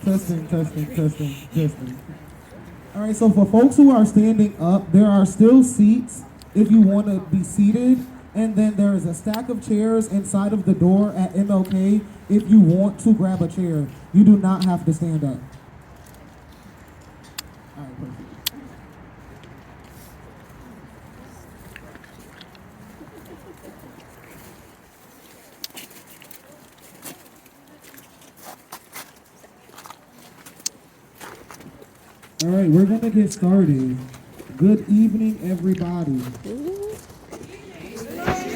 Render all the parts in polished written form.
Testing. All right, so for folks who are standing up, there are still seats if you want to be seated. And then there is a stack of chairs inside of the door at MLK if you want to grab a chair. You do not have to stand up. All right, perfect. All right, we're going to get started. Good evening, everybody.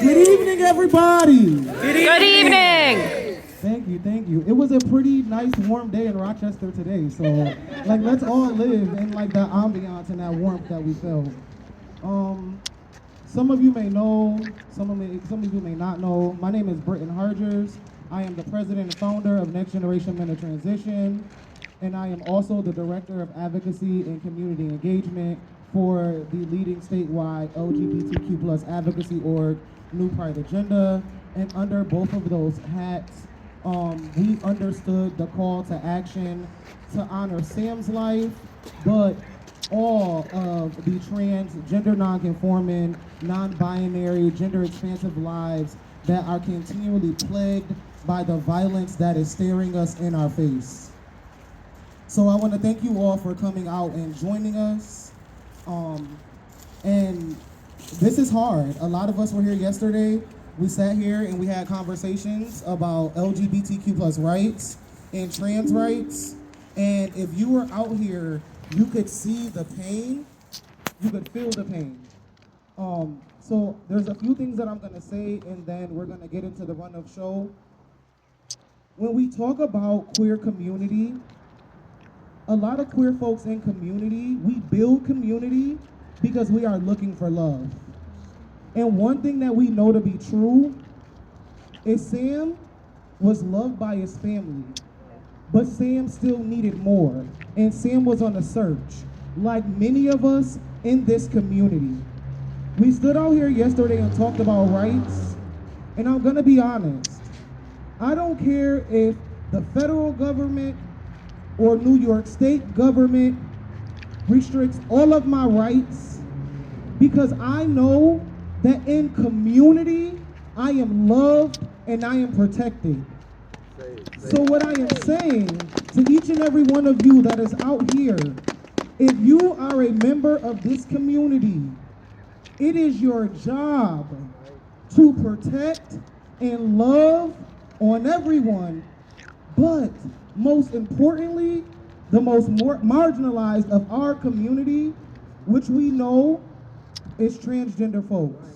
Good evening, everybody. Good evening. Thank you. It was a pretty nice, warm day in Rochester today, so let's all live in that ambiance and that warmth that we felt. Some of you may know, some of you may not know. My name is Britton Hargers. I am the president and founder of Next Generation Men of Transition, and I am also the director of advocacy and community engagement for the leading statewide LGBTQ+ advocacy org, New Pride Agenda. And under both of those hats, we understood the call to action to honor Sam's life, but all of the trans, gender non-conforming, non-binary, gender expansive lives that are continually plagued by the violence that is staring us in our face. So I want to thank you all for coming out and joining us. And this is hard. A lot of us were here yesterday. We sat here and we had conversations about LGBTQ+ rights and trans rights. And if you were out here, you could see the pain, you could feel the pain. So there's a few things that I'm gonna say, and then we're gonna get into the run of show. When we talk about queer community, a lot of queer folks in community, we build community because we are looking for love. And one thing that we know to be true is Sam was loved by his family, but Sam still needed more. And Sam was on a search, like many of us in this community. We stood out here yesterday and talked about rights, and I'm gonna be honest. I don't care if the federal government or New York State government restricts all of my rights, because I know that in community, I am loved and I am protected. So what I am saying to each and every one of you that is out here, if you are a member of this community, it is your job to protect and love on everyone, but most importantly, the most marginalized of our community, which we know is transgender folks,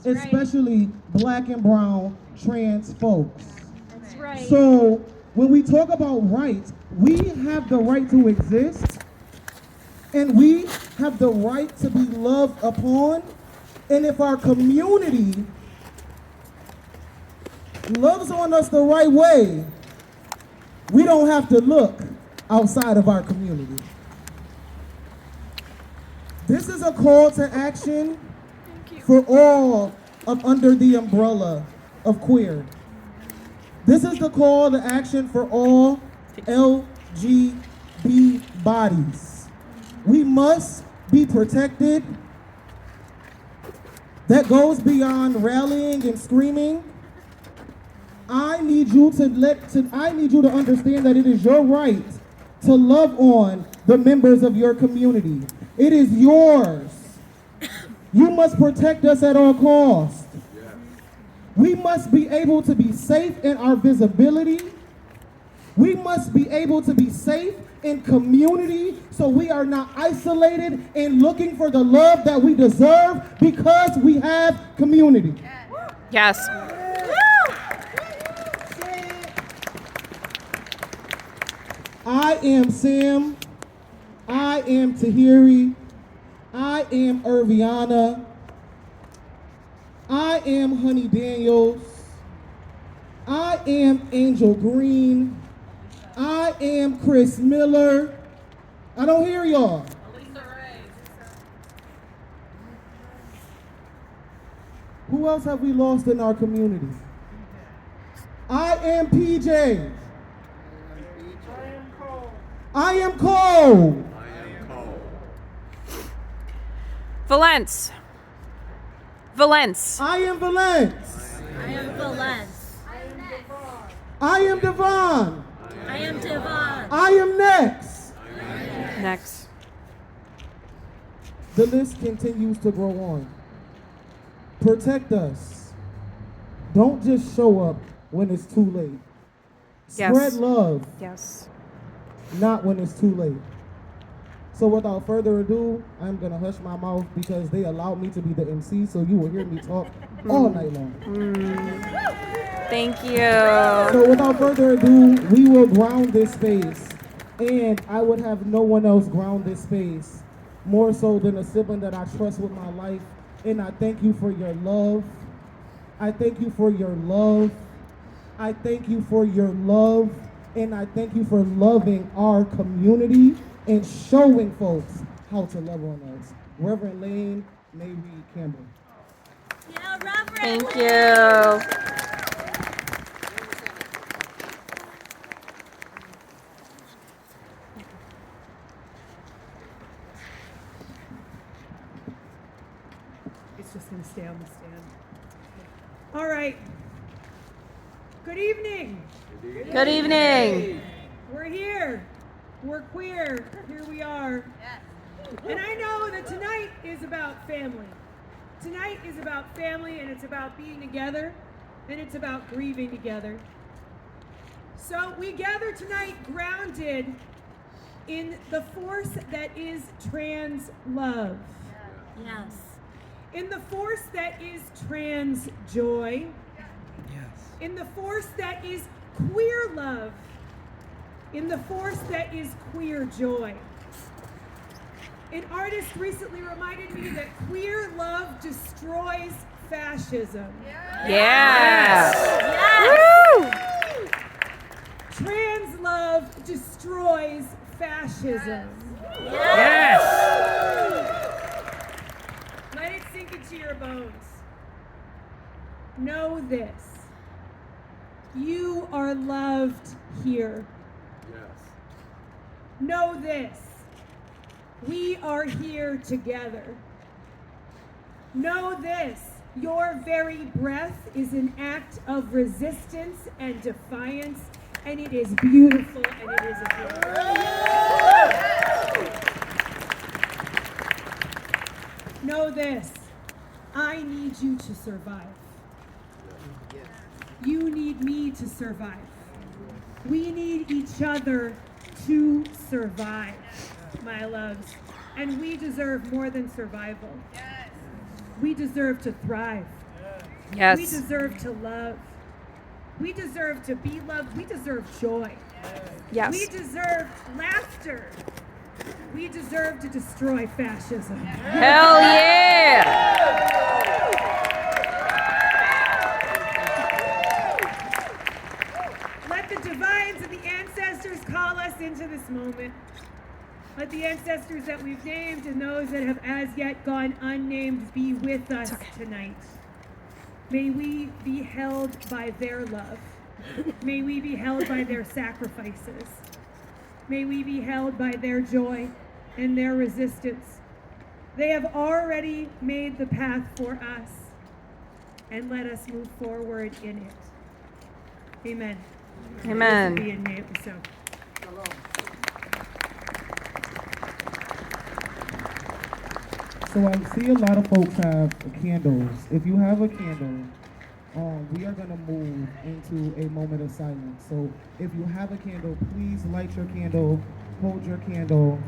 especially Black and brown trans folks. That's right. So when we talk about rights, we have the right to exist, and we have the right to be loved upon. And if our community loves on us the right way, we don't have to look outside of our community. This is a call to action for all of under the umbrella of queer. This is the call to action for all LGBT bodies. We must be protected. That goes beyond rallying and screaming. I need you to understand that it is your right to love on the members of your community. It is yours. You must protect us at all costs. We must be able to be safe in our visibility. We must be able to be safe in community so we are not isolated and looking for the love that we deserve because we have community. Yes. I am Sam. I am Tahiri. I am Irviana. I am Honey Daniels. I am Angel Green. I am Chris Miller. I don't hear y'all. Who else have we lost in our community? I am PJ. I am Cole. Valence. Valence. I am Valence. I am Valence. I am Devon. I am Devon. I am Next. Next. The list continues to grow on. Protect us. Don't just show up when it's too late. Yes. Spread love, Yes. not when it's too late. So without further ado, I'm gonna hush my mouth because they allowed me to be the MC, so you will hear me talk all night long. Thank you. So without further ado, we will ground this space. And I would have no one else ground this space more so than a sibling that I trust with my life. And I thank you for your love. I thank you for your love. I thank you for your love. And I thank you for loving our community and showing folks how to love on us. Reverend Lane Mayreed Campbell. Yeah, Reverend. Thank you. It's just going to stay on the stand. All right. Good evening. Good evening. We're here. We're queer. Here we are. And I know that tonight is about family. Tonight is about family, and it's about being together, and it's about grieving together. So we gather tonight grounded in the force that is trans love. Yes. In the force that is trans joy. In the force that is queer love. In the force that is queer joy. An artist recently reminded me that queer love destroys fascism. Yes. Yes. Woo! Trans love destroys fascism. Yes. Let it sink into your bones. Know this. You are loved here. Know this. We are here together. Know this. Your very breath is an act of resistance and defiance, and it is beautiful and it is adorable. Know this. I need you to survive. You need me to survive. We need each other to survive, my loves. And we deserve more than survival. We deserve to thrive. We Yes. deserve to love. We deserve to be loved. We deserve joy. We Yes. deserve laughter. We deserve to destroy fascism. Hell yeah. Let the divines and the ancestors call us into this moment. Let the ancestors that we've named and those that have as yet gone unnamed be with us tonight. May we be held by their love. May we be held by their sacrifices. May we be held by their joy and their resistance. They have already made the path for us, and let us move forward in it. Amen. Amen. Be in it, so. So I see a lot of folks have candles. If you have a candle, we are gonna move into a moment of silence. So if you have a candle, please light your candle, hold your candle.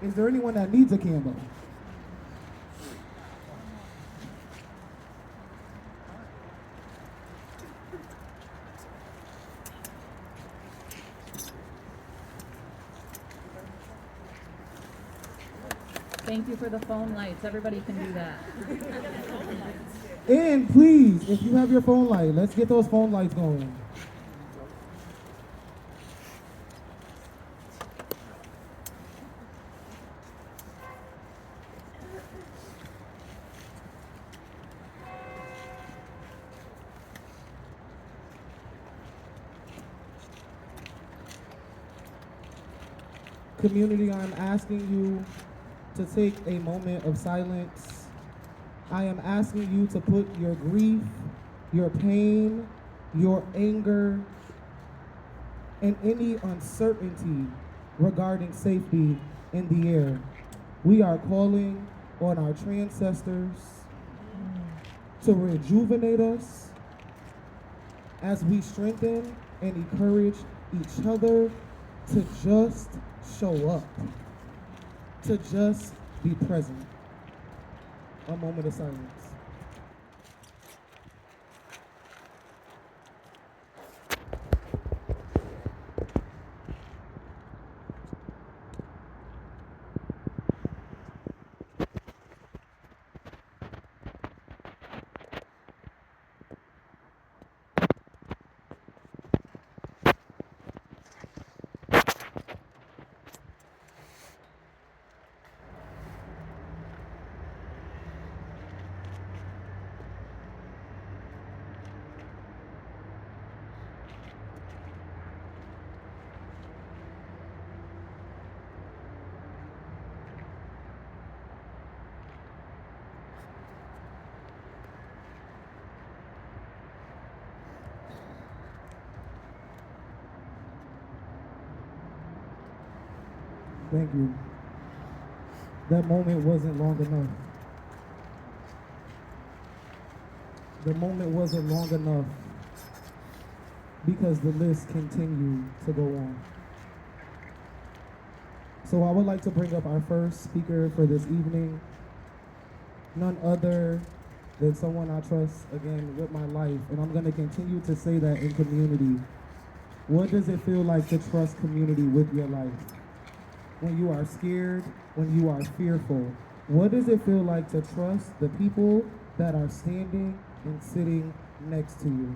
Is there anyone that needs a candle? Thank you for the phone lights. Everybody can do that. And please, if you have your phone light, let's get those phone lights going. Community, I'm asking you to take a moment of silence. I am asking you to put your grief, your pain, your anger, and any uncertainty regarding safety in the air. We are calling on our ancestors to rejuvenate us as we strengthen and encourage each other to just show up, to just be present. A moment of silence. Thank you. That moment wasn't long enough. The moment wasn't long enough because the list continued to go on. So I would like to bring up our first speaker for this evening, none other than someone I trust, again, with my life. And I'm gonna continue to say that in community. What does it feel like to trust community with your life? When you are scared, when you are fearful, what does it feel like to trust the people that are standing and sitting next to you?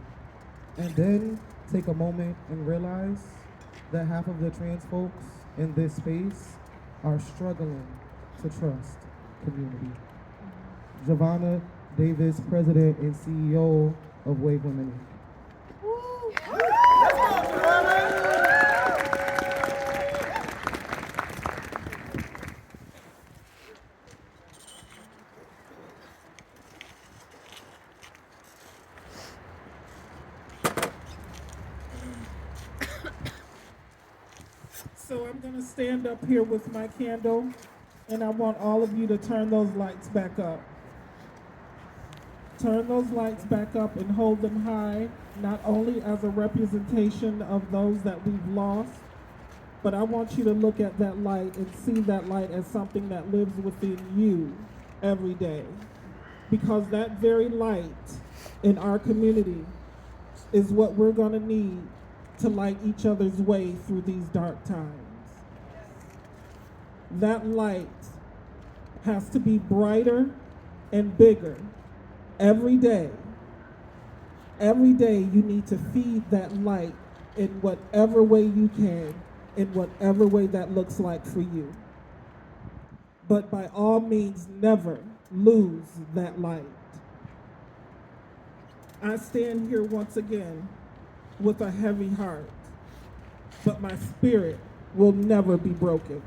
And then take a moment and realize that half of the trans folks in this space are struggling to trust community. Giovanna Davis, President and CEO of Wave Women Inc. So I'm gonna stand up here with my candle, and I want all of you to turn those lights back up. Turn those lights back up and hold them high, not only as a representation of those that we've lost, but I want you to look at that light and see that light as something that lives within you every day. Because that very light in our community is what we're gonna need to light each other's way through these dark times. That light has to be brighter and bigger every day. Every day you need to feed that light in whatever way you can, in whatever way that looks like for you. But by all means, never lose that light. I stand here once again with a heavy heart, but my spirit will never be broken.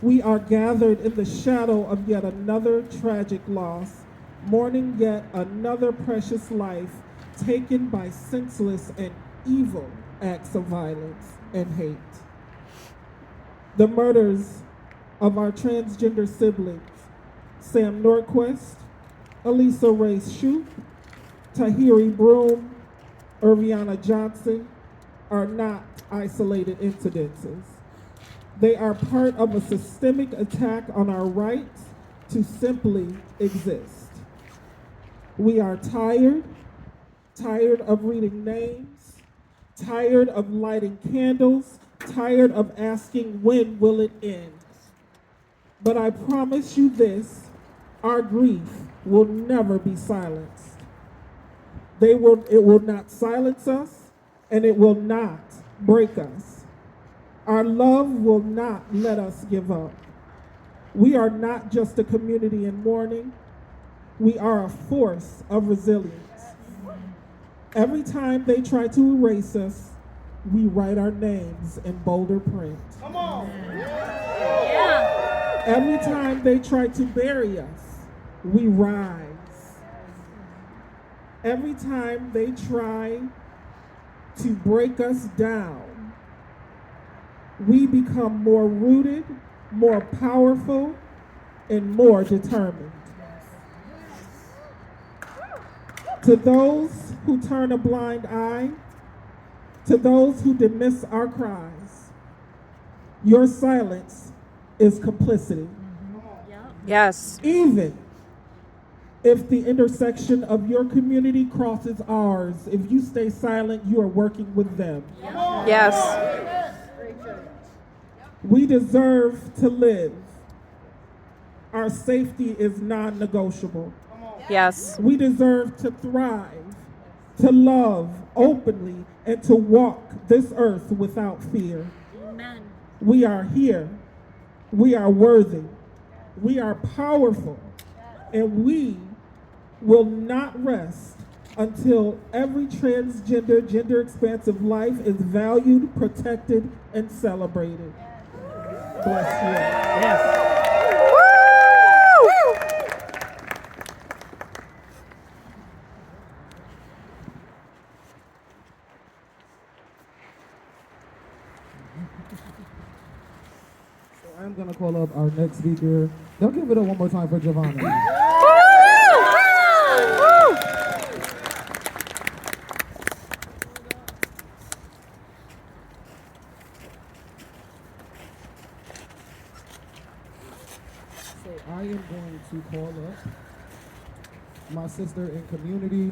We are gathered in the shadow of yet another tragic loss, mourning yet another precious life taken by senseless and evil acts of violence and hate. The murders of our transgender siblings, Sam Nordquist, Elisa Ray Shoup, Tahiri Broom, Irviana Johnson, are not isolated incidences. They are part of a systemic attack on our right to simply exist. We are tired of reading names, tired of lighting candles, tired of asking when will it end. But I promise you this, our grief will never be silenced. It will not silence us, and it will not break us. Our love will not let us give up. We are not just a community in mourning, we are a force of resilience. Every time they try to erase us, we write our names in bolder print. Yeah. Every time they try to bury us, we rise. Every time they try to break us down, we become more rooted, more powerful, and more determined. To those who turn a blind eye, to those who dismiss our cries, your silence is complicity. Yep. Yes. Even if the intersection of your community crosses ours, if you stay silent, you are working with them. Yes. We deserve to live. Our safety is non-negotiable. Yes. We deserve to thrive, to love openly, and to walk this earth without fear. Amen. We are here. We are worthy. We are powerful. And we will not rest until every transgender, gender expansive life is valued, protected, and celebrated. Bless you. Yes. So I'm gonna call up our next speaker. They'll give it up one more time for Giovanna. So I am going to call up my sister in community,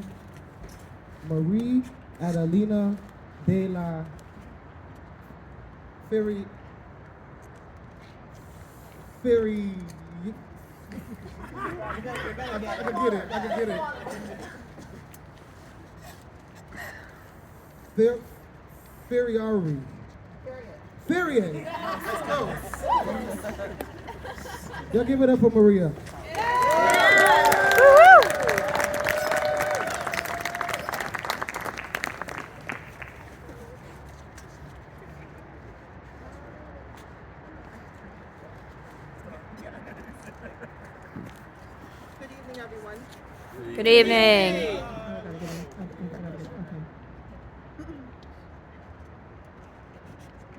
Marie Adelina de la Ferry. I can get it. Ferriari. Let's go. Y'all give it up for Maria. Good evening, everyone. Good evening.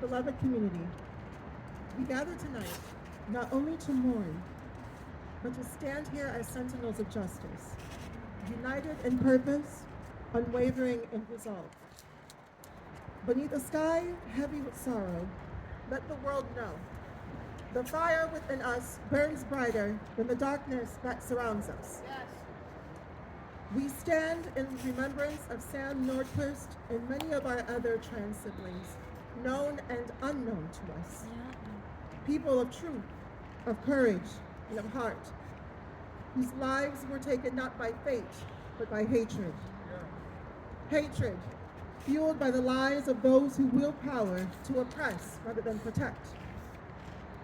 Beloved community, we gather tonight not only to mourn, but to stand here as sentinels of justice, united in purpose, unwavering in resolve. Beneath a sky heavy with sorrow, let the world know the fire within us burns brighter than the darkness that surrounds us. We stand in remembrance of Sam Nordquist and many of our other trans siblings, known and unknown to us. People of truth, of courage, and of heart, whose lives were taken not by fate, but by hatred. Hatred, fueled by the lies of those who wield power to oppress rather than protect.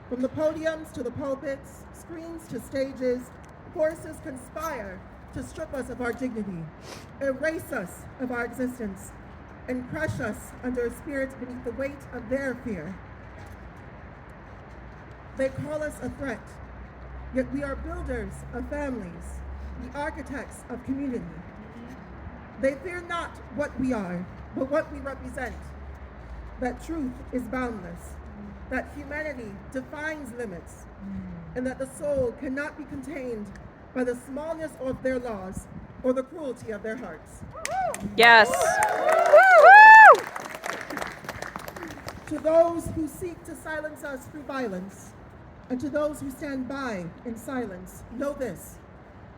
From the podiums to the pulpits, screens to stages, forces conspire to strip us of our dignity, erase us of our existence, and crush us under a spirit beneath the weight of their fear. They call us a threat, yet we are builders of families, the architects of community. They fear not what we are, but what we represent. That truth is boundless, that humanity defines limits, and that the soul cannot be contained by the smallness of their laws or the cruelty of their hearts. Yes. To those who seek to silence us through violence, and to those who stand by in silence, know this: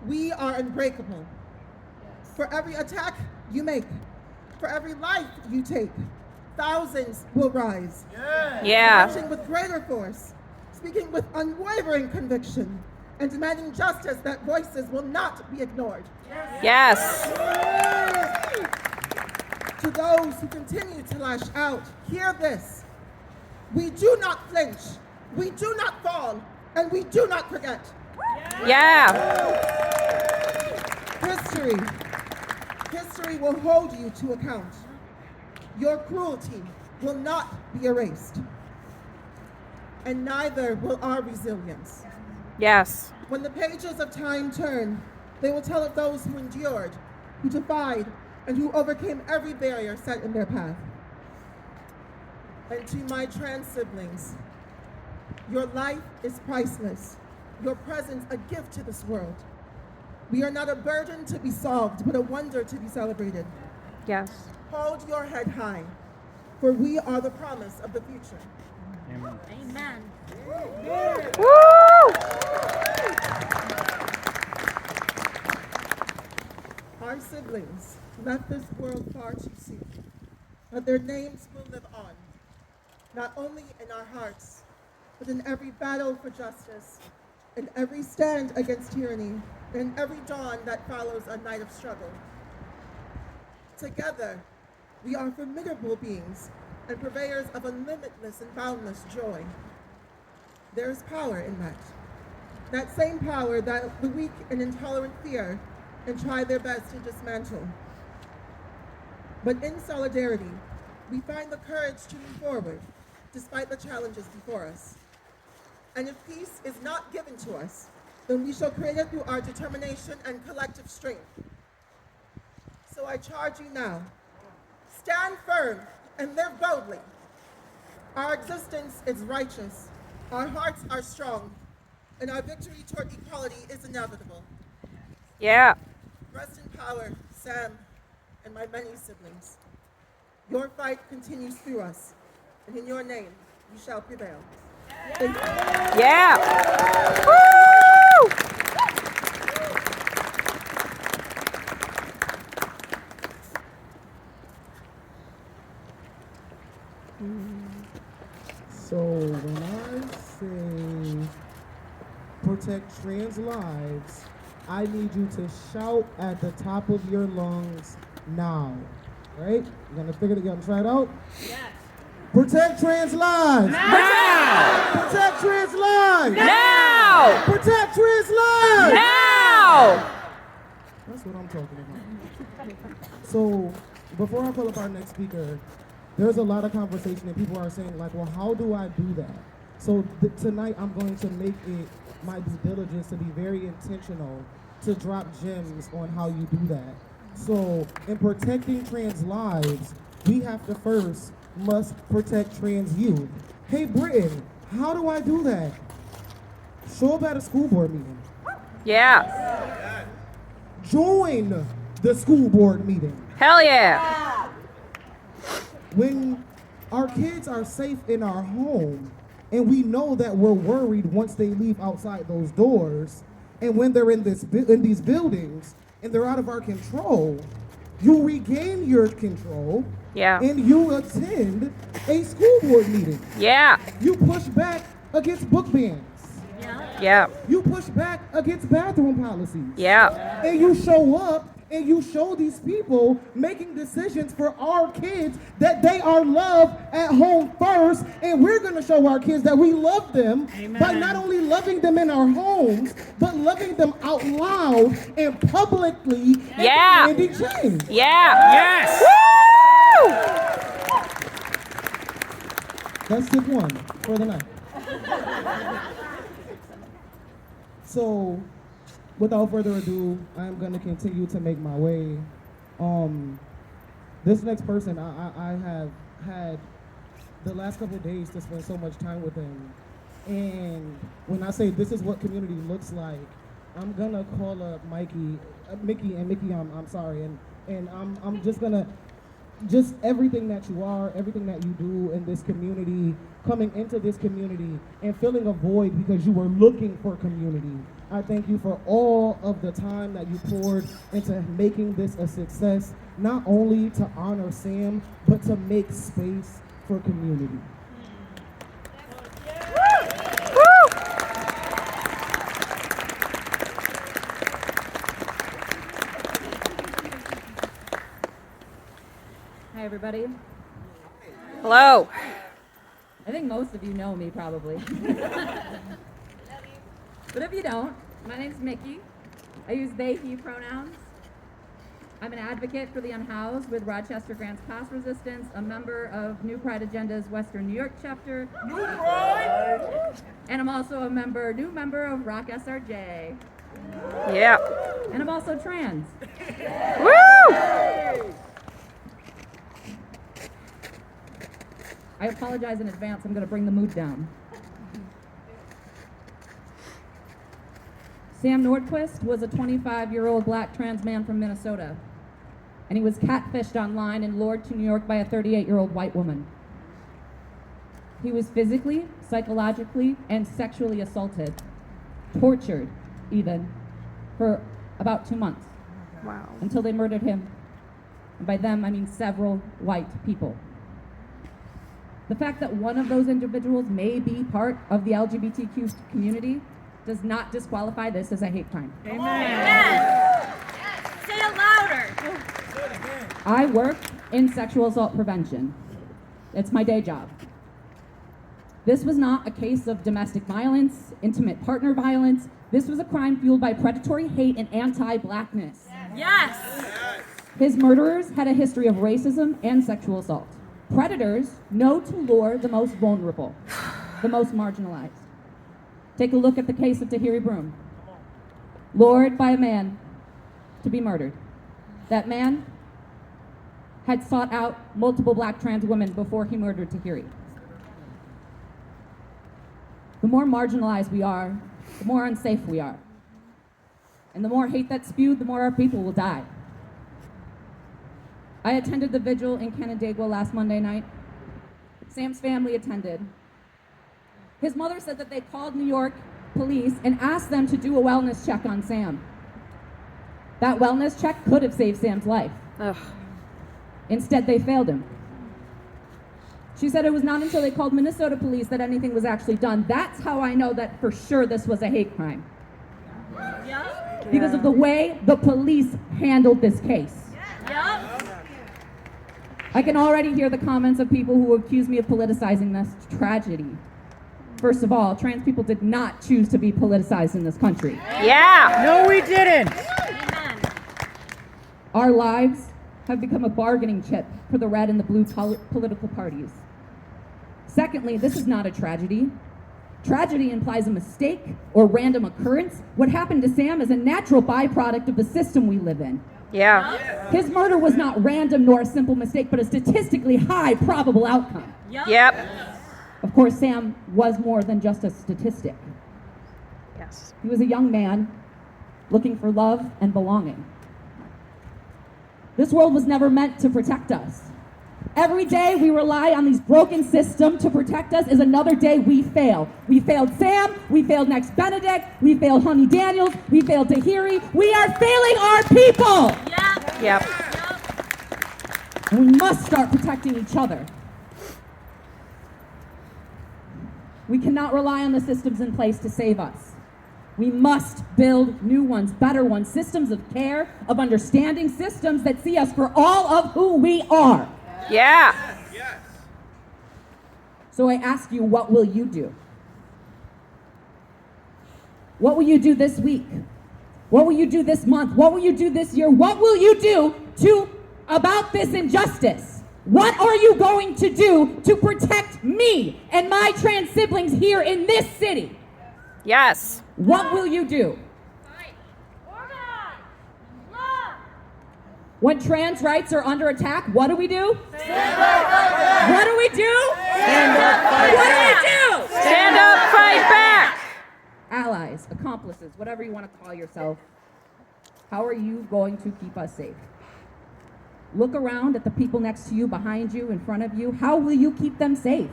we are unbreakable. For every attack you make, for every life you take, thousands will rise. Yeah. Marching with greater force, speaking with unwavering conviction, and demanding justice that voices will not be ignored. Yes. To those who continue to lash out, hear this: we do not flinch, we do not fall, and we do not forget. Yeah. History will hold you to account. Your cruelty, will not be erased, and neither will our resilience. Yes. When the pages of time turn, they will tell of those who endured, who defied, and who overcame every barrier set in their path. And to my trans siblings, your life is priceless, your presence a gift to this world. We are not a burden to be solved, but a wonder to be celebrated. Yes. Hold your head high, for we are the promise of the future. Amen. Woo! Our siblings left this world far too soon, but their names will live on, not only in our hearts, but in every battle for justice, in every stand against tyranny, and in every dawn that follows a night of struggle. Together, we are formidable beings and purveyors of a limitless and boundless joy. There is power in that. That same power that the weak and intolerant fear and try their best to dismantle. But in solidarity, we find the courage to move forward despite the challenges before us. And if peace is not given to us, then we shall create it through our determination and collective strength. So I charge you now, stand firm and live boldly. Our existence is righteous, our hearts are strong, and our victory toward equality is inevitable. Yeah. Rest in power, Sam, and my many siblings. Your fight continues through us, and in your name, we shall prevail. Thank you. Yeah. Woo! So when I say protect trans lives, I need you to shout at the top of your lungs now. Right? You're gonna figure it, you gonna try it out? Yes. Protect trans lives! Now! Protect trans lives! Now! Protect trans lives! Now! That's what I'm talking about. So, before I call up our next speaker, there's a lot of conversation and people are saying like, well, how do I do that? So tonight I'm going to make it my due diligence to be very intentional to drop gems on how you do that. So in protecting trans lives, we have to first must protect trans youth. Hey Britton, how do I do that? Show up at a school board meeting. Yeah. Join the school board meeting. Hell yeah. When our kids are safe in our home and we know that we're worried once they leave outside those doors, and when they're in these buildings and they're out of our control, you regain your control. Yeah. And you attend a school board meeting. Yeah. You push back against book bans. Yeah. Yeah. You push back against bathroom policies. Yeah. And you show up and you show these people making decisions for our kids that they are loved at home first, and we're going to show our kids that we love them by not only loving them in our homes, but loving them out loud and publicly Yeah. and demanding change. Yeah. Yes. Woo! That's tip one for the night. So, without further ado, I am going to continue to make my way. This next person, I have had the last couple of days to spend so much time with him. And when I say this is what community looks like, I'm going to call up Mickey, I'm sorry. And I'm just going to, just everything that you are, everything that you do in this community, coming into this community and filling a void because you were looking for community. I thank you for all of the time that you poured into making this a success, not only to honor Sam, but to make space for community. Hi, everybody. Hello. I think most of you know me, probably. But if you don't, my name's Mickey. I use they, he pronouns. I'm an advocate for the unhoused with Rochester Grants Pass Resistance, a member of New Pride Agenda's Western New York chapter. New Pride! And I'm also new member of Rock SRJ. Yeah. And I'm also trans. Woo! I apologize in advance. I'm going to bring the mood down. Sam Nordquist was a 25-year-old black trans man from Minnesota, and he was catfished online and lured to New York by a 38-year-old white woman. He was physically, psychologically, and sexually assaulted, tortured even, for about 2 months, Wow. until they murdered him. And by them, I mean several white people. The fact that one of those individuals may be part of the LGBTQ community does not disqualify this as a hate crime. Amen. Say it louder. I work in sexual assault prevention. It's my day job. This was not a case of domestic violence, intimate partner violence. This was a crime fueled by predatory hate and anti-blackness. Yes. His murderers had a history of racism and sexual assault. Predators know to lure the most vulnerable, the most marginalized. Take a look at the case of Tahiri Broom, lured by a man to be murdered. That man had sought out multiple black trans women before he murdered Tahiri. The more marginalized we are, the more unsafe we are. And the more hate that's spewed, the more our people will die. I attended the Vigil in Canandaigua last Monday night. Sam's family attended. His mother said that they called New York police and asked them to do a wellness check on Sam. That wellness check could have saved Sam's life. Ugh. Instead, they failed him. She said it was not until they called Minnesota police that anything was actually done. That's how I know that for sure this was a hate crime. Yup. Because of the way the police handled this case. Yup. I can already hear the comments of people who accuse me of politicizing this tragedy. First of all, trans people did not choose to be politicized in this country. Yeah. No, we didn't. Amen. Our lives have become a bargaining chip for the red and the blue political parties. Secondly, this is not a tragedy. Tragedy implies a mistake or random occurrence. What happened to Sam is a natural byproduct of the system we live in. Yeah. His murder was not random nor a simple mistake, but a statistically high probable outcome. Yup. Yep. Of course, Sam was more than just a statistic. Yes. He was a young man looking for love and belonging. This world was never meant to protect us. Every day we rely on these broken systems to protect us is another day we fail. We failed Sam, we failed Next Benedict, we failed Honey Daniels, we failed Tahiri. We are failing our people! Yep. Yep. And we must start protecting each other. We cannot rely on the systems in place to save us. We must build new ones, better ones, systems of care, of understanding, systems that see us for all of who we are. Yeah. So I ask you, what will you do? What will you do this week? What will you do this month? What will you do this year? What will you do about this injustice? What are you going to do to protect me and my trans siblings here in this city? Yes. What will you do? Fight. Organize. Love. When trans rights are under attack, what do we do? Stand up, fight back. What do we do? Stand up, fight What back. do we do? Stand up, fight back. Allies, accomplices, whatever you want to call yourself, how are you going to keep us safe? Look around at the people next to you, behind you, in front of you. How will you keep them safe?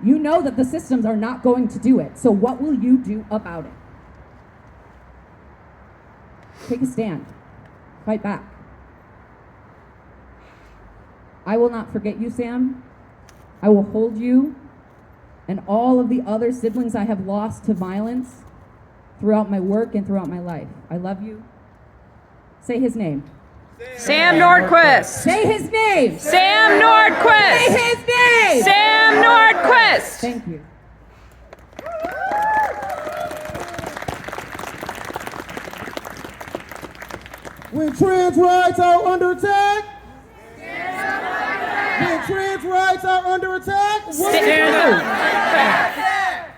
You know that the systems are not going to do it, so what will you do about it? Take a stand. Fight back. I will not forget you, Sam. I will hold you and all of the other siblings I have lost to violence throughout my work and throughout my life. I love you. Say his name. Sam Nordquist. Say his name. Sam Nordquist. Say his name. Sam Nordquist. Thank you. When trans rights are under attack. When trans rights are under attack. What do you Stand do? up. Fight back.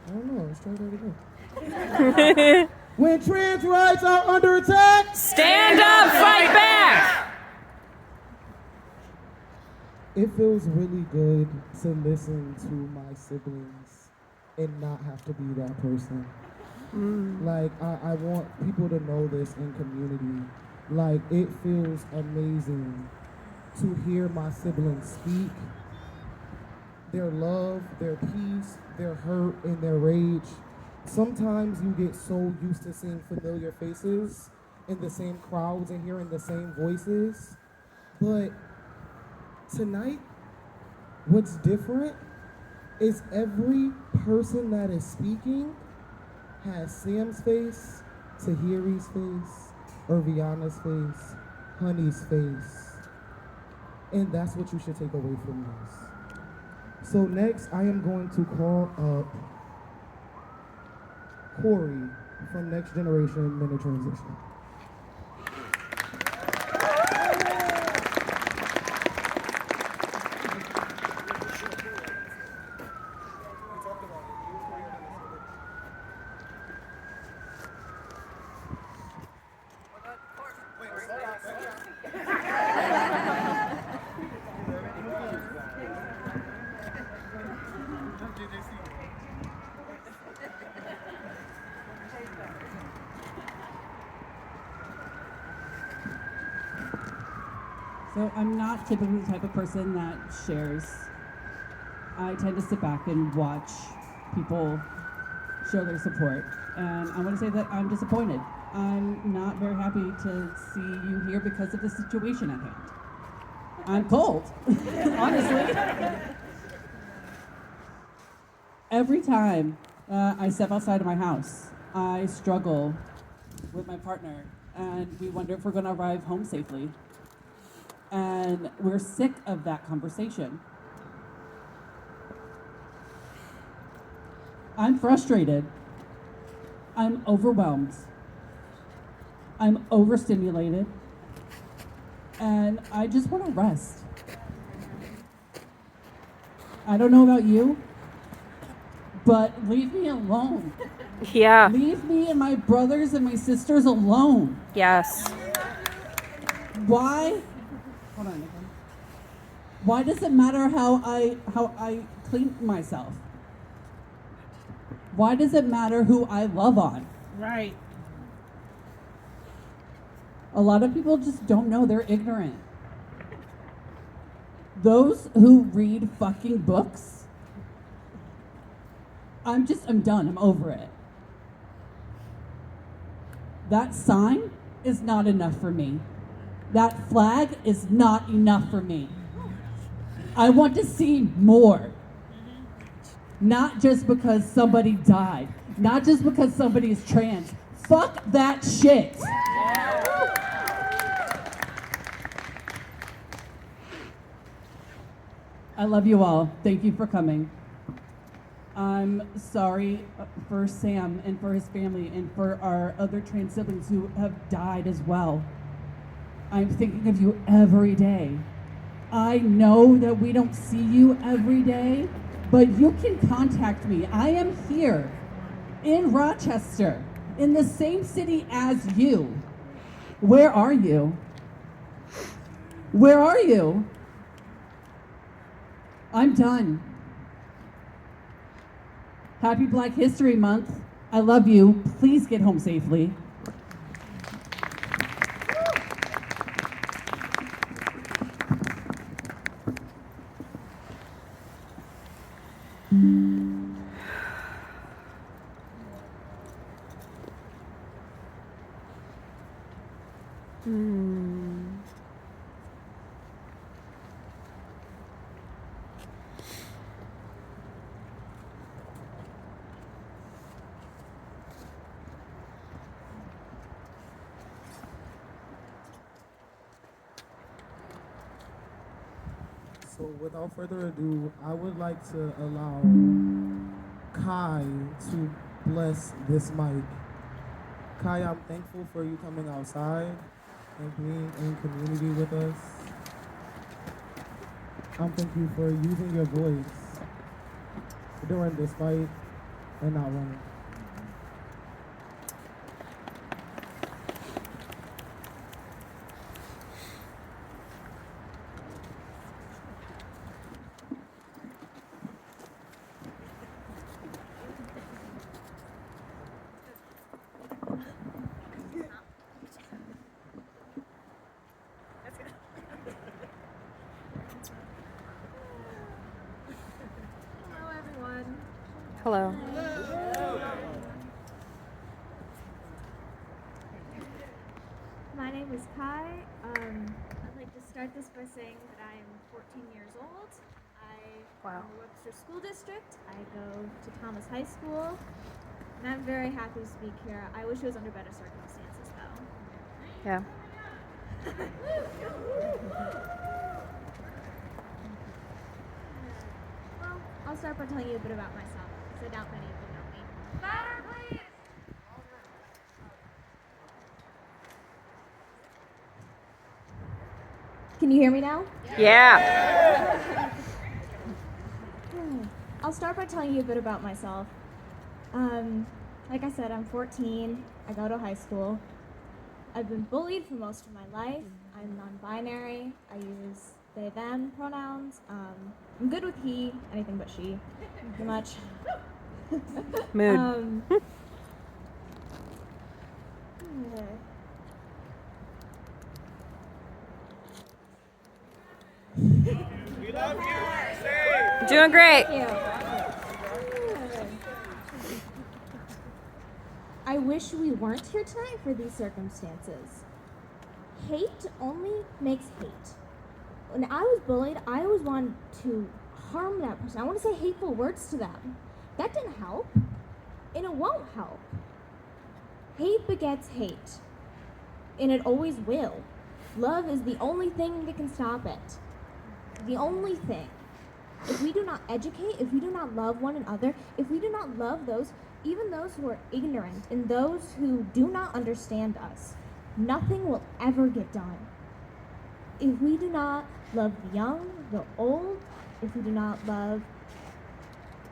I don't know. Let's try that again. When trans rights are under attack. Stand up. Fight back. It feels really good to listen to my siblings and not have to be that person. Like, I want people to know this in community. Like, it feels amazing to hear my siblings speak, their love, their peace, their hurt, and their rage. Sometimes you get so used to seeing familiar faces in the same crowds and hearing the same voices, but tonight, what's different is every person that is speaking has Sam's face, Tahiri's face, Irviana's face, Honey's face. And that's what you should take away from this. So next, I am going to call up Corey from Next Generation Men in Transition. So I'm not typically the type of person that shares. I tend to sit back and watch people show their support. And I want to say that I'm disappointed. I'm not very happy to see you here because of the situation at hand. I'm cold, honestly. Every time I step outside of my house, I struggle with my partner, and we wonder if we're going to arrive home safely. And we're sick of that conversation. I'm frustrated. I'm overwhelmed. I'm overstimulated. And I just want to rest. I don't know about you, but leave me alone. Yeah. Leave me and my brothers and my sisters alone. Yes. Why? Hold on, Nicole. Why does it matter how I clean myself? Why does it matter who I love on? Right. A lot of people just don't know. They're ignorant. Those who read fucking books, I'm done. I'm over it. That sign is not enough for me. That flag is not enough for me. I want to see more. Not just because somebody died. Not just because somebody is trans. Fuck that shit. I love you all. Thank you for coming. I'm sorry for Sam and for his family and for our other trans siblings who have died as well. I'm thinking of you every day. I know that we don't see you every day, but you can contact me. I am here in Rochester, in the same city as you. Where are you? Where are you? I'm done. Happy Black History Month. I love you. Please get home safely. So without further ado, I would like to allow Kai to bless this mic Kai, I'm thankful for you coming outside and being in community with us. I'm thankful for using your voice during this fight and not running. Hello, everyone. Hello. My name is Kai. I'd like to start this by saying that I am 14 years old. I Wow. am in the Webster School District. I go to Thomas High School, and I'm very happy to speak here. I wish it was under better circumstances, though. Yeah. Well, I'll start by telling you a bit about myself, because I doubt many of you know me. Louder, please! Can you hear me now? Yeah. I'll start by telling you a bit about myself. Like I said, I'm 14. I go to high school. I've been bullied for most of my life. I'm non-binary. I use they, them pronouns. I'm good with he, anything but she, pretty much. Mood. Doing great. Thank you. I wish we weren't here tonight for these circumstances. Hate only makes hate. When I was bullied, I always wanted to harm that person. I want to say hateful words to them. That didn't help, and it won't help. Hate begets hate, and it always will. Love is the only thing that can stop it. The only thing. If we do not educate, if we do not love one another, if we do not love those, even those who are ignorant and those who do not understand us, nothing will ever get done. If we do not love the young, the old, if we do not love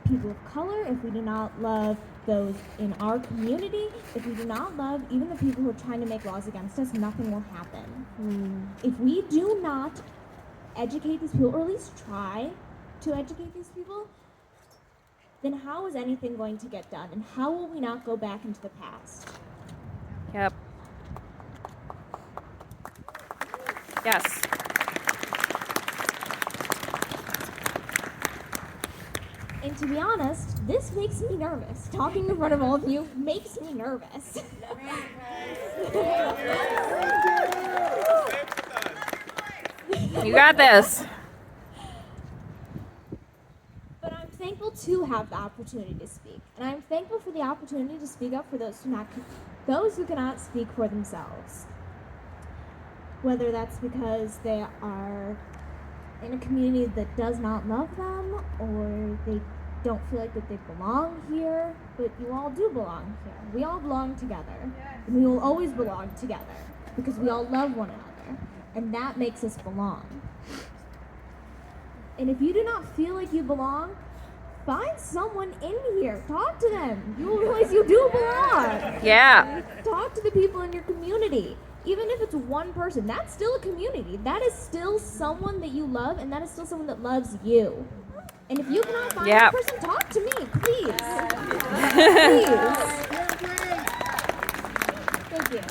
people of color, if we do not love those in our community, if we do not love even the people who are trying to make laws against us, nothing will happen. If we do not educate these people, or at least try to educate these people, then how is anything going to get done? And how will we not go back into the past? Yep. Yes. And to be honest, this makes me nervous. Talking in front of all of you makes me nervous. You got this. But I'm thankful to have the opportunity to speak. And I'm thankful for the opportunity to speak up for those who cannot speak for themselves. Whether that's because they are in a community that does not love them, or they don't feel like that they belong here, but you all do belong here. We all belong together. And we will always belong together because we all love one another. And that makes us belong. And if you do not feel like you belong, find someone in here. Talk to them. You will realize you do belong. Yeah. Talk to the people in your community. Even if it's one person, that's still a community. That is still someone that you love, and that is still someone that loves you. And if you cannot find that person, talk to me, please. Please. Thank you.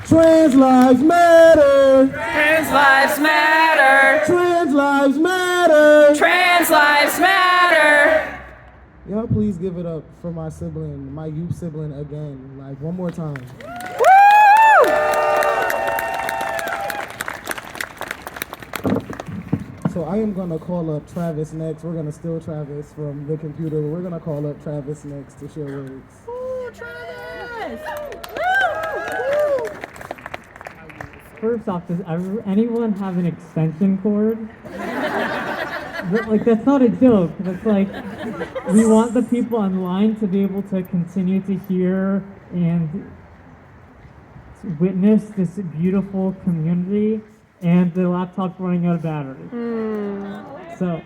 Trans lives matter. Trans lives matter. Trans lives matter. Trans lives matter. Y'all please give it up for my sibling, my youth sibling again. Like one more time. Woo! So I am gonna call up Travis next. We're gonna steal Travis from the computer. We're gonna call up Travis next to share words. Ooh, Travis! First off, does anyone have an extension cord? like that's not a joke. That's like we want the people online to be able to continue to hear and witness this beautiful community, and the laptop's running out of battery. So,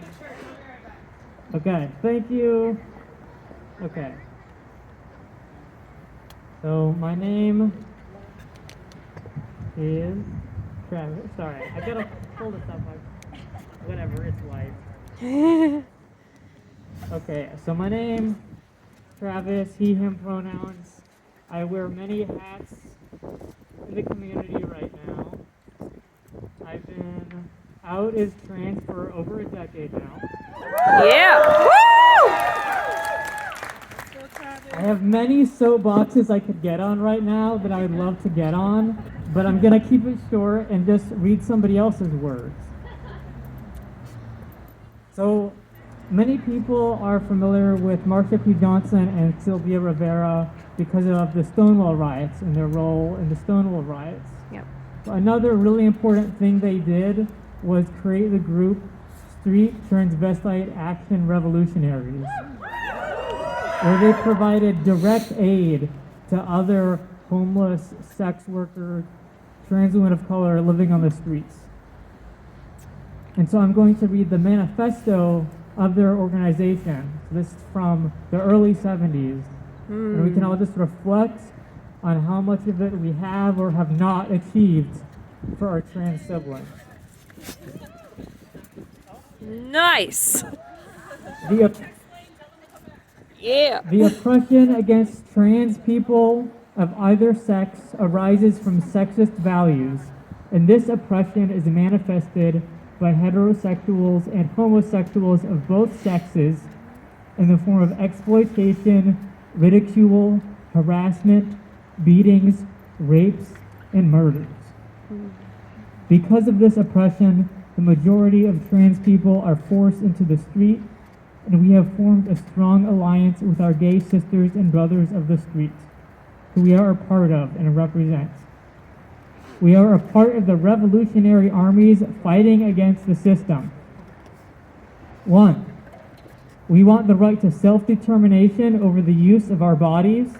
okay, thank you. Okay. So my name is Travis. Sorry, I gotta pull this up. Whatever, it's light. Okay, so my name, Travis, he, him pronouns. I wear many hats in the community right now. I've been out as trans for over a decade now. Yeah. Woo! I have many soapboxes I could get on right now that I would love to get on, but I'm gonna keep it short and just read somebody else's words. So, many people are familiar with Marsha P. Johnson and Sylvia Rivera because of the Stonewall riots and their role in the Stonewall riots. Yep. Another really important thing they did was create the group Street Transvestite Action Revolutionaries, where they provided direct aid to other homeless, sex workers, trans women of color living on the streets. And so I'm going to read the manifesto of their organization. This is from the early 70s. And we can all just reflect on how much of it we have or have not achieved for our trans siblings. Nice. Yeah. The oppression against trans people of either sex arises from sexist values, and this oppression is manifested by heterosexuals and homosexuals of both sexes in the form of exploitation, ridicule, harassment, beatings, rapes, and murders. Because of this oppression, the majority of trans people are forced into the street, and we have formed a strong alliance with our gay sisters and brothers of the street, who we are a part of and represent. We are a part of the revolutionary armies fighting against the system. 1. We want the right to self-determination over the use of our bodies,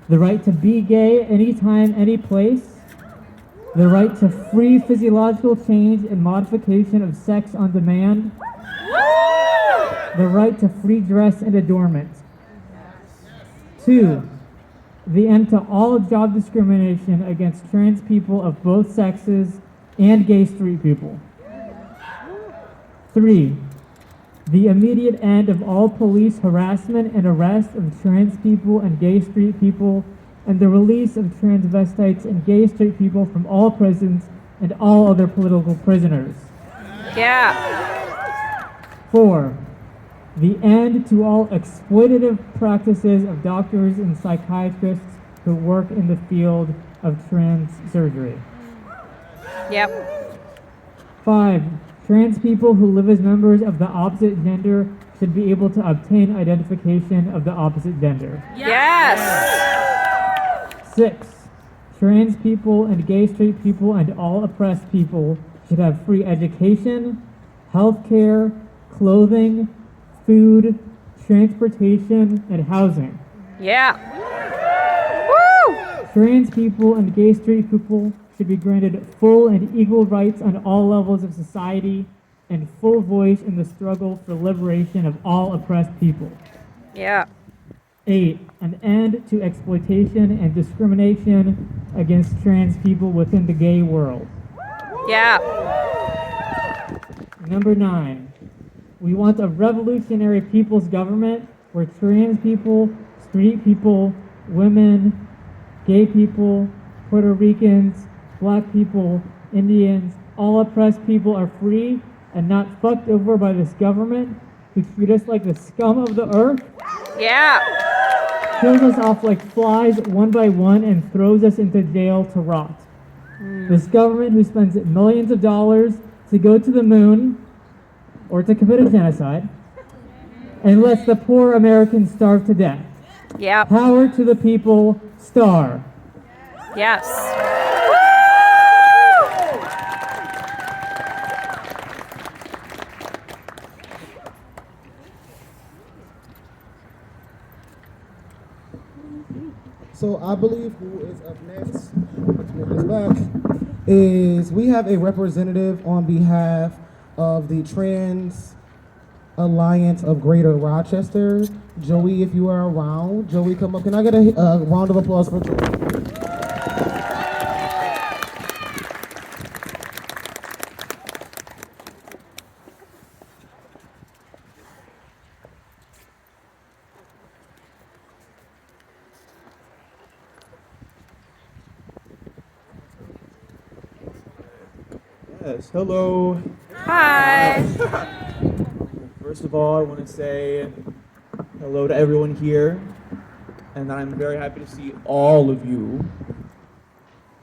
the right to be gay anytime, any place, the right to free physiological change and modification of sex on demand, the right to free dress and adornment. 2. The end to all job discrimination against trans people of both sexes and gay street people. 3. The immediate end of all police harassment and arrest of trans people and gay street people, and the release of transvestites and gay straight people from all prisons and all other political prisoners. Yeah. 4. The end to all exploitative practices of doctors and psychiatrists who work in the field of trans surgery. Yep. 5. Trans people who live as members of the opposite gender should be able to obtain identification of the opposite gender. Yes. 6. Trans people and gay straight people and all oppressed people should have free education, health care, clothing, food, transportation, and housing. Yeah. Woo! Trans people and gay straight people should be granted full and equal rights on all levels of society and full voice in the struggle for liberation of all oppressed people. Yeah. 8. An end to exploitation and discrimination against trans people within the gay world. Yeah. Number 9. We want a revolutionary people's government where trans people, street people, women, gay people, Puerto Ricans, black people, Indians, all oppressed people are free and not fucked over by this government who treat us like the scum of the earth, Yeah. kills us off like flies one by one, and throws us into jail to rot. This government who spends millions of dollars to go to the moon or to commit a genocide and lets the poor Americans starve to death. Yep. Power to the people, star. Yes. So I believe who is up next, let's move this back, is we have a representative on behalf of the Trans Alliance of Greater Rochester. Joey, if you are around. Joey, come up. Can I get a round of applause for Joey? Yes, hello. Hi. First of all, I want to say hello to everyone here, and that I'm very happy to see all of you.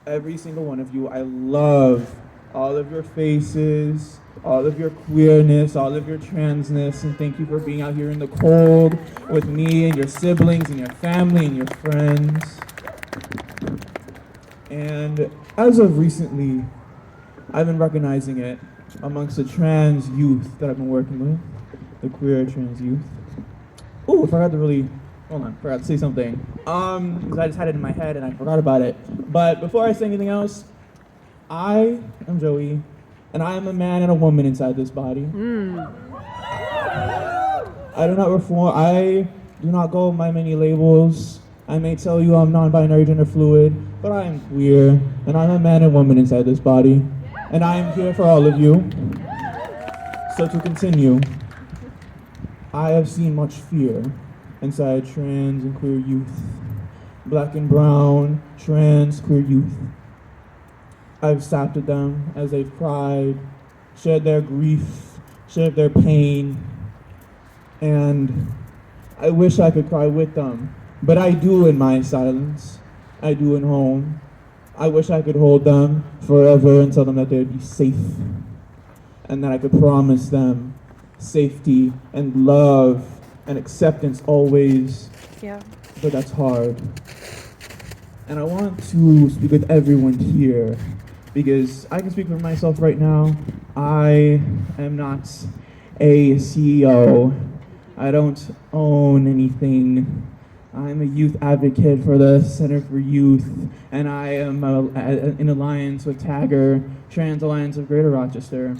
Every single one of you. I love all of your faces, all of your queerness, all of your transness, and thank you for being out here in the cold with me and your siblings and your family and your friends. And as of recently, I've been recognizing it amongst the trans youth that I've been working with, the queer trans youth. Ooh, I forgot to say something. Because I just had it in my head and I forgot about it. But before I say anything else, I am Joey, and I am a man and a woman inside this body. I do not go by many labels. I may tell you I'm non-binary gender fluid, but I am queer, and I'm a man and woman inside this body. And I am here for all of you. So to continue, I have seen much fear inside trans and queer youth, black and brown, trans, queer youth. I've sat with them as they've cried, shared their grief, shared their pain, and I wish I could cry with them, but I do in my silence. I do in home. I wish I could hold them forever and tell them that they'd be safe and that I could promise them safety and love and acceptance always. Yeah. But that's hard. And I want to speak with everyone here because I can speak for myself right now. I am not a CEO. I don't own anything. I'm a youth advocate for the Center for Youth, and I am in alliance with Tagger, Trans Alliance of Greater Rochester.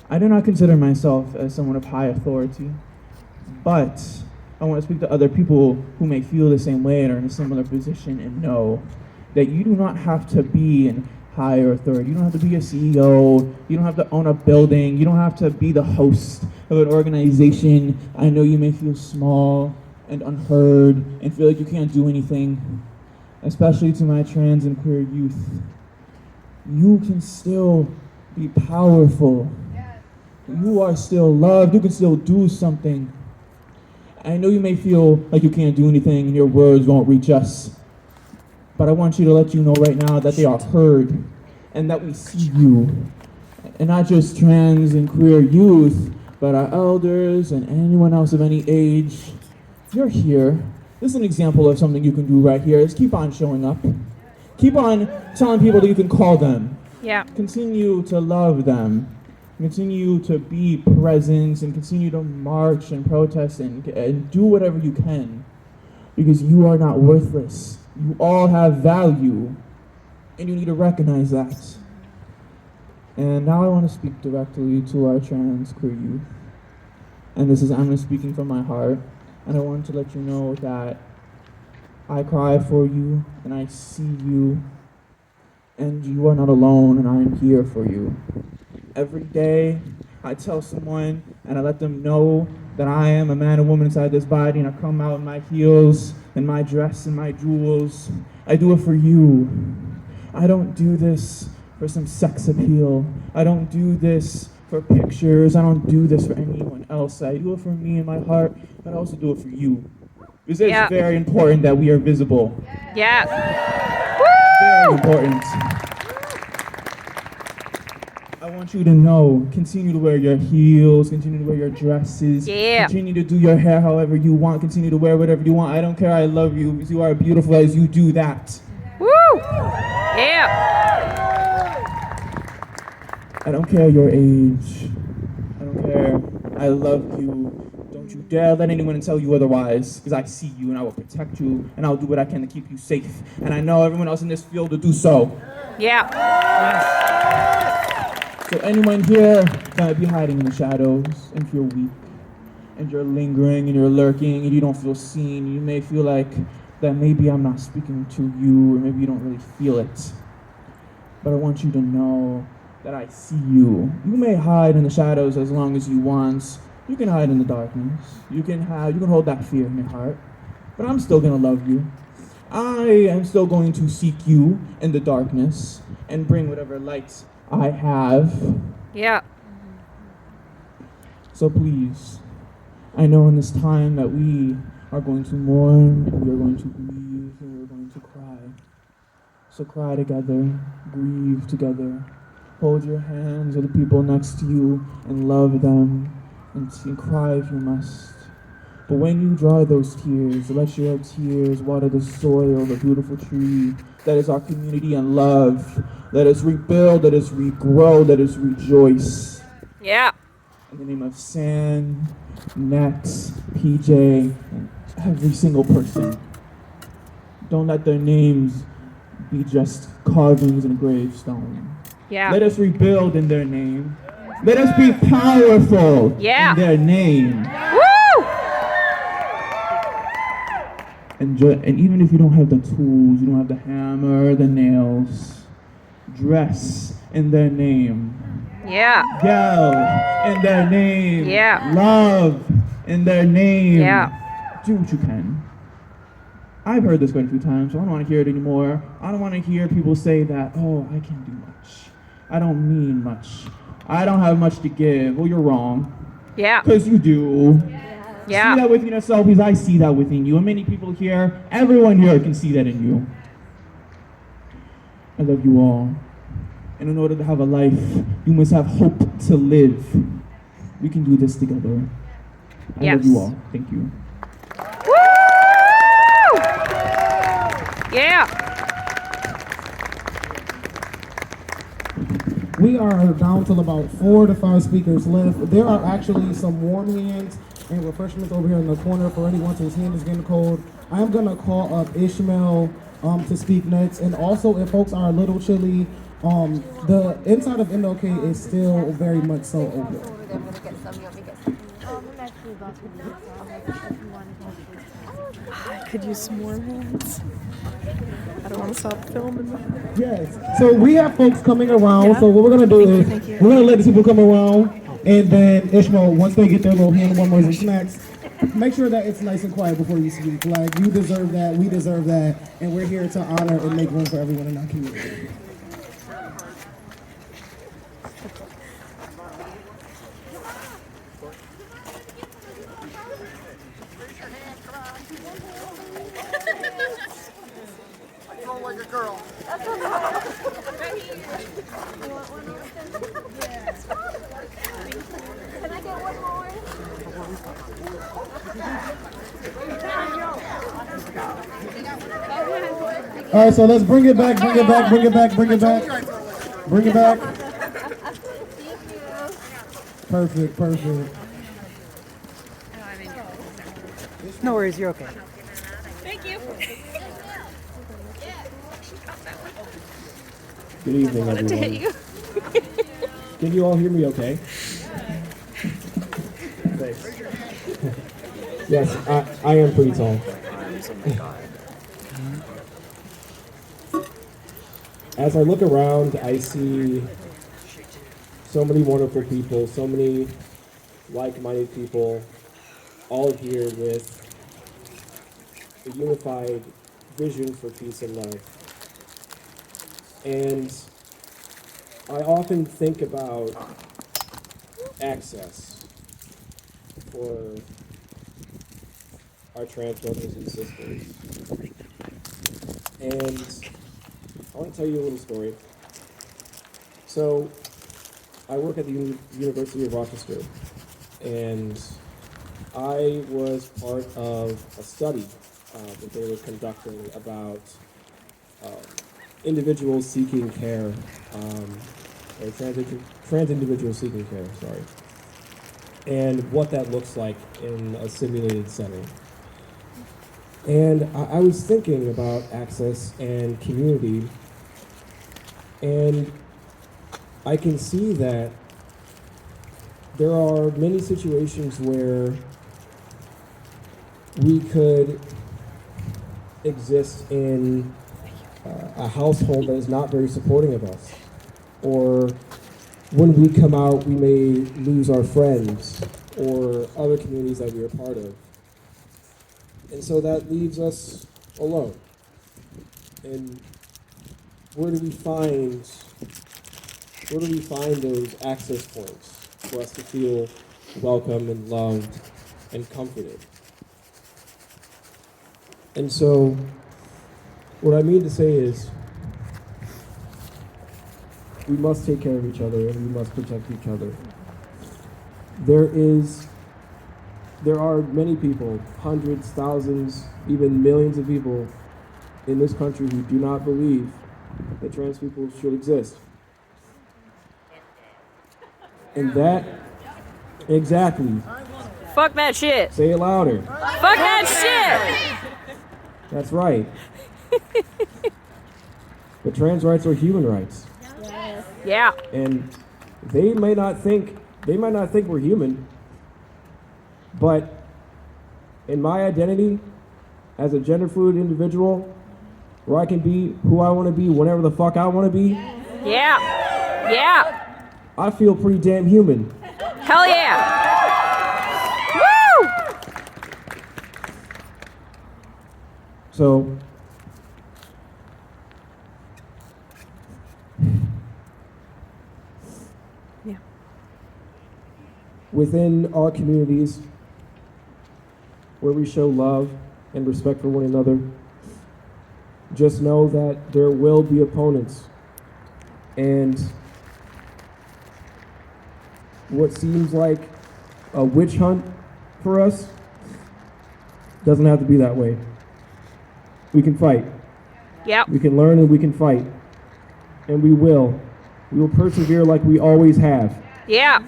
I do not consider myself as someone of high authority, but I want to speak to other people who may feel the same way and are in a similar position and know that you do not have to be in higher authority. You don't have to be a CEO. You don't have to own a building. You don't have to be the host of an organization. I know you may feel small and unheard and feel like you can't do anything, especially to my trans and queer youth. You can still be powerful. You are still loved. You can still do something. I know you may feel like you can't do anything and your words won't reach us, but I want you to let you know right now that they are heard and that we see you. And not just trans and queer youth, but our elders and anyone else of any age. You're here. This is an example of something you can do right here. Is keep on showing up. Keep on telling people that you can call them. Yeah. Continue to love them. Continue to be present and continue to march and protest and do whatever you can. Because you are not worthless. You all have value. And you need to recognize that. And now I want to speak directly to our trans queer youth. And I'm speaking from my heart. And I want to let you know that I cry for you, and I see you, and you are not alone, and I am here for you. Every day, I tell someone, and I let them know that I am a man and woman inside this body, and I come out in my heels, and my dress, and my jewels. I do it for you. I don't do this for some sex appeal. I don't do this for pictures. I don't do this for anyone else. I do it for me and my heart, but I also do it for you. Because it's very important that we are visible. Yeah. Very important. I want you to know, continue to wear your heels, continue to wear your dresses, continue to do your hair however you want, continue to wear whatever you want. I don't care, I love you, because you are beautiful as you do that. Woo! Yeah. I don't care your age. I don't care. I love you. Don't you dare let anyone tell you otherwise, because I see you and I will protect you and I'll do what I can to keep you safe. And I know everyone else in this field will do so. Yeah. So anyone here that might be hiding in the shadows, and if you're weak, and you're lingering, and you're lurking, and you don't feel seen, you may feel like that maybe I'm not speaking to you, or maybe you don't really feel it. But I want you to know that I see you. You may hide in the shadows as long as you want. You can hide in the darkness. You can hold that fear in your heart. But I'm still gonna love you. I am still going to seek you in the darkness and bring whatever light I have. Yeah. So please, I know in this time that we are going to mourn, and we are going to grieve, and we are going to cry. So cry together, grieve together, hold your hands with the people next to you and love them, and cry if you must. But when you dry those tears, let your tears water the soil, the beautiful tree that is our community and love. Let us rebuild, let us regrow, let us rejoice. Yeah. In the name of Sam, Nex, PJ, and every single person. Don't let their names be just carvings in a gravestone. Yeah. Let us rebuild in their name. Let us be powerful Yeah. in their name. Woo! And even if you don't have the tools, you don't have the hammer, the nails, dress in their name. Yeah. Yell in their name. Yeah. Love in their name. Yeah. Do what you can. I've heard this quite a few times, so I don't want to hear it anymore. I don't want to hear people say that, oh, I can't do much. I don't mean much. I don't have much to give. Well, you're wrong. Yeah. Because you do. Yeah. See that within yourself because I see that within you. And many people here, everyone here can see that in you. I love you all. And in order to have a life, you must have hope to live. We can do this together. I love you all. Thank you. Woo! Yeah. We are down to about 4 to 5 speakers left. There are actually some warm hands and refreshments over here in the corner for anyone whose hand is getting cold. I am gonna call up Ishmael to speak next. And also, if folks are a little chilly, the inside of NOK is still very much so open. I could use some warm hands. I don't want to stop filming. Yes. So we have folks coming around. Yeah. So what we're gonna do Thank you. we're gonna let the people come around, and then Ishmael, once they get their little hand warmers and snacks, make sure that it's nice and quiet before you speak. Like, you deserve that, we deserve that, and we're here to honor and make room for everyone in our community. Like a girl. Can I get one more? All right, so let's bring it back, bring it back, bring it back, bring it back. Bring it back. Perfect, perfect. No worries, you're okay. Thank you. Good evening, everyone. Can you all hear me okay? Thanks. Yes, I am pretty tall. As I look around, I see so many wonderful people, so many like-minded people, all here with a unified vision for peace and love. And I often think about access for our trans brothers and sisters. And I want to tell you a little story. So, I work at the University of Rochester, and I was part of a study that they were conducting about individuals seeking care, or trans individuals seeking care, sorry. and what that looks like in a simulated setting. And I was thinking about access and community, and I can see that there are many situations where we could exist in a household that is not very supporting of us. Or when we come out, we may lose our friends or other communities that we are part of. And so that leaves us alone. And where do we find those access points for us to feel welcome and loved and comforted? And so what I mean to say is we must take care of each other and we must protect each other. There are many people, hundreds, thousands, even millions of people in this country who do not believe that trans people should exist. And that, exactly. Fuck that shit. Say it louder. Fuck that shit. That's right. But trans rights are human rights. Yeah. And they might not think we're human, but in my identity as a gender fluid individual, where I can be who I want to be whenever the fuck I want to be, Yeah. Yeah. I feel pretty damn human. Hell yeah. Woo! So Yeah. Within our communities where we show love and respect for one another, just know that there will be opponents. And what seems like a witch hunt for us doesn't have to be that way. We can fight. Yep. We can learn and we can fight. And we will. We will persevere like we always have. Yeah.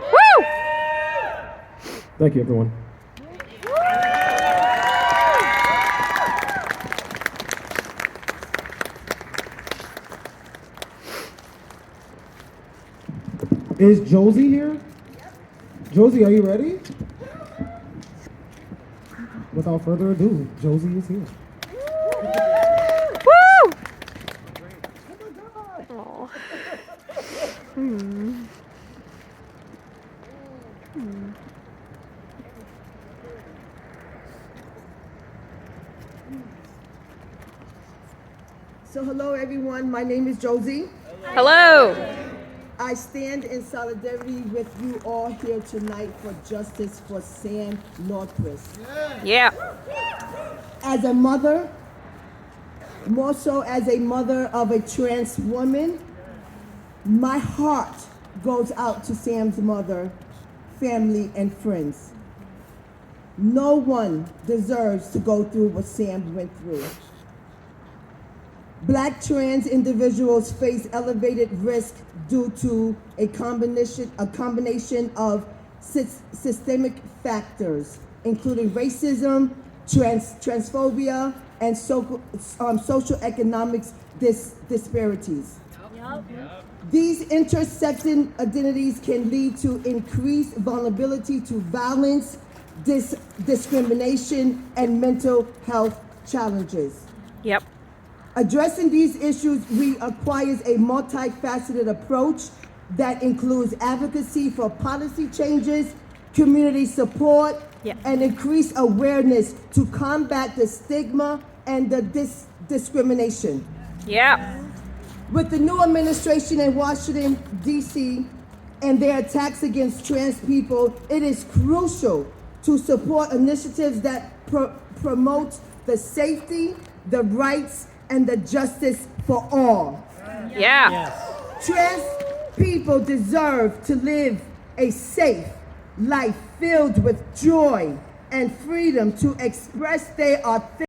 Woo! Thank you, everyone. Is Josie here? Josie, are you ready? Without further ado, Josie is here. Woo! Oh. Hmm. Hmm. So hello everyone, my name is Josie. Hello. I stand in solidarity with you all here tonight for justice for Sam Nordquist. Yeah. As a mother, more so as a mother of a trans woman, my heart goes out to Sam's mother, family, and friends. No one deserves to go through what Sam went through. Black trans individuals face elevated risk due to a combination of systemic factors, including racism, transphobia, and socioeconomic disparities. These intersection identities can lead to increased vulnerability to violence, discrimination, and mental health challenges. Yep. Addressing these issues requires a multifaceted approach that includes advocacy for policy changes, community support, and increased awareness to combat the stigma and the discrimination. Yeah. With the new administration in Washington, D.C., and their attacks against trans people, it is crucial to support initiatives that promote the safety, the rights, and the justice for all. Yeah. Trans people deserve to live a safe life filled with joy and freedom to express their authentic